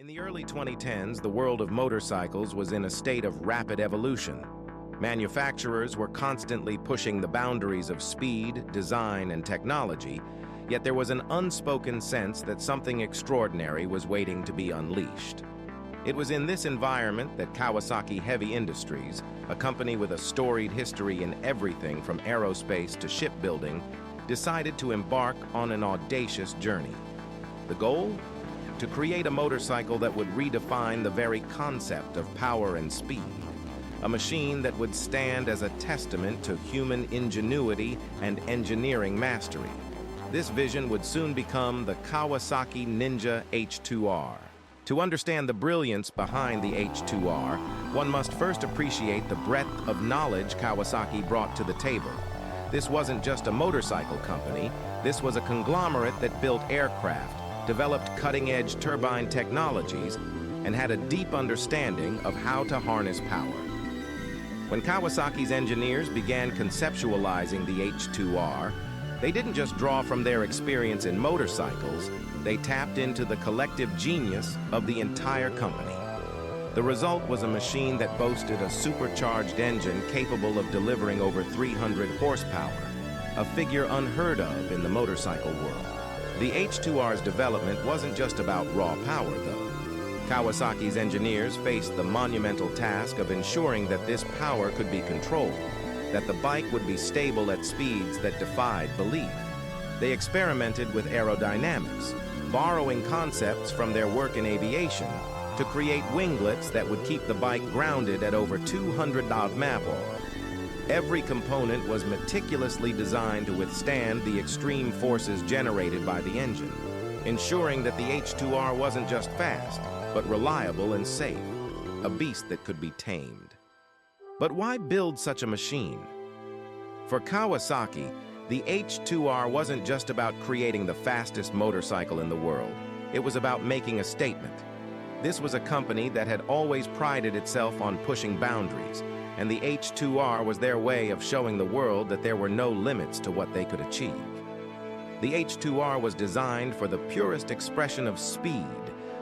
In the early 2010s, the world of motorcycles was in a state of rapid evolution. Manufacturers were constantly pushing the boundaries of speed, design, and technology, yet there was an unspoken sense that something extraordinary was waiting to be unleashed. It was in this environment that Kawasaki Heavy Industries, a company with a storied history in everything from aerospace to shipbuilding, decided to embark on an audacious journey. The goal? To create a motorcycle that would redefine the very concept of power and speed. A machine that would stand as a testament to human ingenuity and engineering mastery. This vision would soon become the Kawasaki Ninja H2R. To understand the brilliance behind the H2R, one must first appreciate the breadth of knowledge Kawasaki brought to the table. This wasn't just a motorcycle company, this was a conglomerate that built aircraft, developed cutting-edge turbine technologies, and had a deep understanding of how to harness power. When Kawasaki's engineers began conceptualizing the H2R, they didn't just draw from their experience in motorcycles, they tapped into the collective genius of the entire company. The result was a machine that boasted a supercharged engine capable of delivering over 300 horsepower, a figure unheard of in the motorcycle world. The H2R's development wasn't just about raw power, though. Kawasaki's engineers faced the monumental task of ensuring that this power could be controlled, that the bike would be stable at speeds that defied belief. They experimented with aerodynamics, borrowing concepts from their work in aviation to create winglets that would keep the bike grounded at over 200 mph. Every component was meticulously designed to withstand the extreme forces generated by the engine, ensuring that the H2R wasn't just fast, but reliable and safe, a beast that could be tamed. But why build such a machine? For Kawasaki, the H2R wasn't just about creating the fastest motorcycle in the world. It was about making a statement. This was a company that had always prided itself on pushing boundaries, and the H2R was their way of showing the world that there were no limits to what they could achieve. The H2R was designed for the purest expression of speed,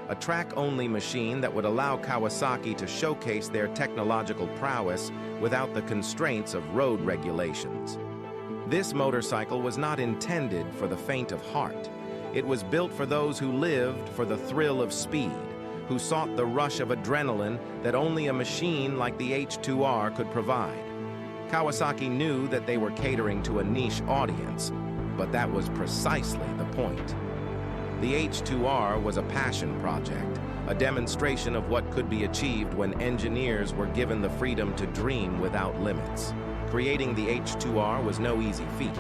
a track-only machine that would allow Kawasaki to showcase their technological prowess without the constraints of road regulations. This motorcycle was not intended for the faint of heart. It was built for those who lived for the thrill of speed, who sought the rush of adrenaline that only a machine like the H2R could provide. Kawasaki knew that they were catering to a niche audience, but that was precisely the point. The H2R was a passion project, a demonstration of what could be achieved when engineers were given the freedom to dream without limits. Creating the H2R was no easy feat.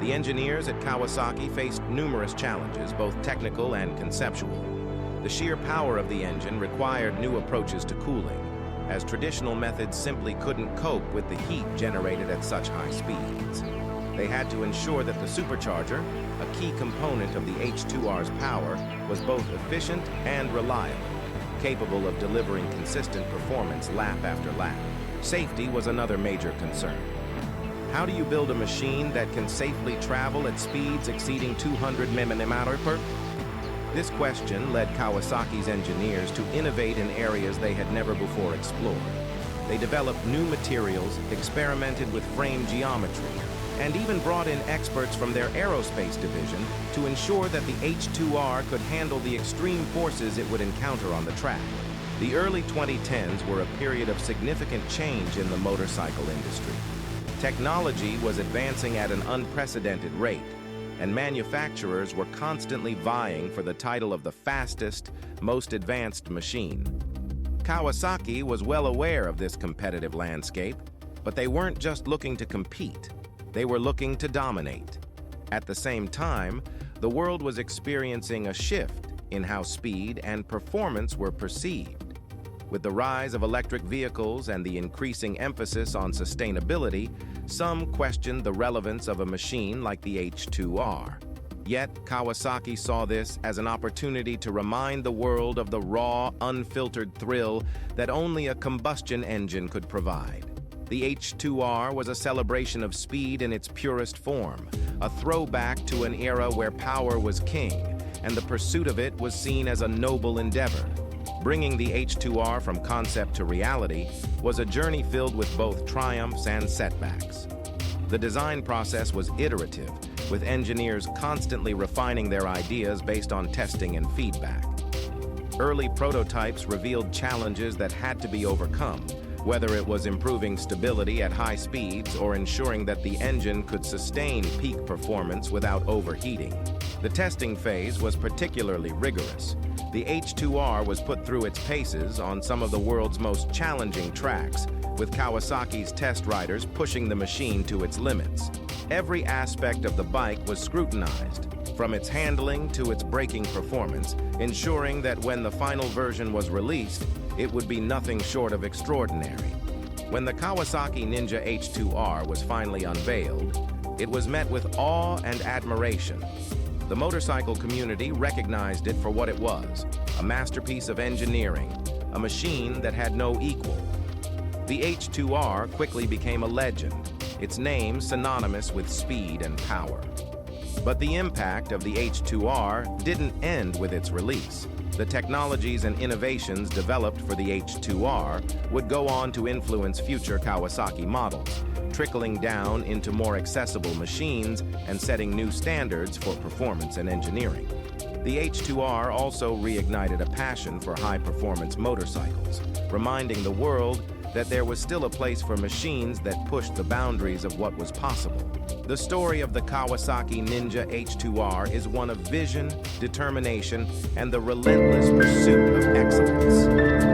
The engineers at Kawasaki faced numerous challenges, both technical and conceptual. The sheer power of the engine required new approaches to cooling, as traditional methods simply couldn't cope with the heat generated at such high speeds. They had to ensure that the supercharger, a key component of the H2R's power, was both efficient and reliable, capable of delivering consistent performance lap after lap. Safety was another major concern. How do you build a machine that can safely travel at speeds exceeding 200 mph? This question led Kawasaki's engineers to innovate in areas they had never before explored. They developed new materials, experimented with frame geometry, and even brought in experts from their aerospace division to ensure that the H2R could handle the extreme forces it would encounter on the track. The early 2010s were a period of significant change in the motorcycle industry. Technology was advancing at an unprecedented rate, and manufacturers were constantly vying for the title of the fastest, most advanced machine. Kawasaki was well aware of this competitive landscape, but they weren't just looking to compete, they were looking to dominate. At the same time, the world was experiencing a shift in how speed and performance were perceived. With the rise of electric vehicles and the increasing emphasis on sustainability, some questioned the relevance of a machine like the H2R. Yet, Kawasaki saw this as an opportunity to remind the world of the raw, unfiltered thrill that only a combustion engine could provide. The H2R was a celebration of speed in its purest form, a throwback to an era where power was king, and the pursuit of it was seen as a noble endeavor. Bringing the H2R from concept to reality was a journey filled with both triumphs and setbacks. The design process was iterative, with engineers constantly refining their ideas based on testing and feedback. Early prototypes revealed challenges that had to be overcome, whether it was improving stability at high speeds or ensuring that the engine could sustain peak performance without overheating. The testing phase was particularly rigorous. The H2R was put through its paces on some of the world's most challenging tracks, with Kawasaki's test riders pushing the machine to its limits. Every aspect of the bike was scrutinized, from its handling to its braking performance, ensuring that when the final version was released, it would be nothing short of extraordinary. When the Kawasaki Ninja H2R was finally unveiled, it was met with awe and admiration. The motorcycle community recognized it for what it was, a masterpiece of engineering, a machine that had no equal. The H2R quickly became a legend, its name synonymous with speed and power. But the impact of the H2R didn't end with its release. The technologies and innovations developed for the H2R would go on to influence future Kawasaki models, trickling down into more accessible machines and setting new standards for performance and engineering. The H2R also reignited a passion for high-performance motorcycles, reminding the world that there was still a place for machines that pushed the boundaries of what was possible. The story of the Kawasaki Ninja H2R is one of vision, determination, and the relentless pursuit of excellence.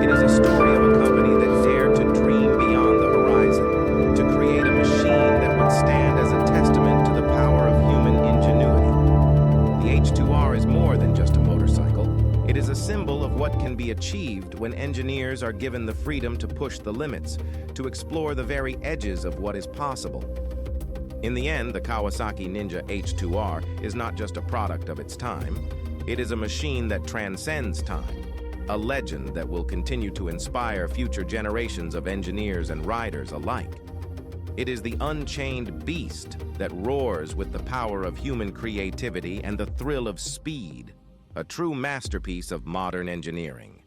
It is a story of a company that dared to dream beyond the horizon, to create a machine that would stand as a testament to the power of human ingenuity. The H2R is more than just a motorcycle. It is a symbol of what can be achieved when engineers are given the freedom to push the limits, to explore the very edges of what is possible. In the end, the Kawasaki Ninja H2R is not just a product of its time. It is a machine that transcends time, a legend that will continue to inspire future generations of engineers and riders alike. It is the unchained beast that roars with the power of human creativity and the thrill of speed, a true masterpiece of modern engineering.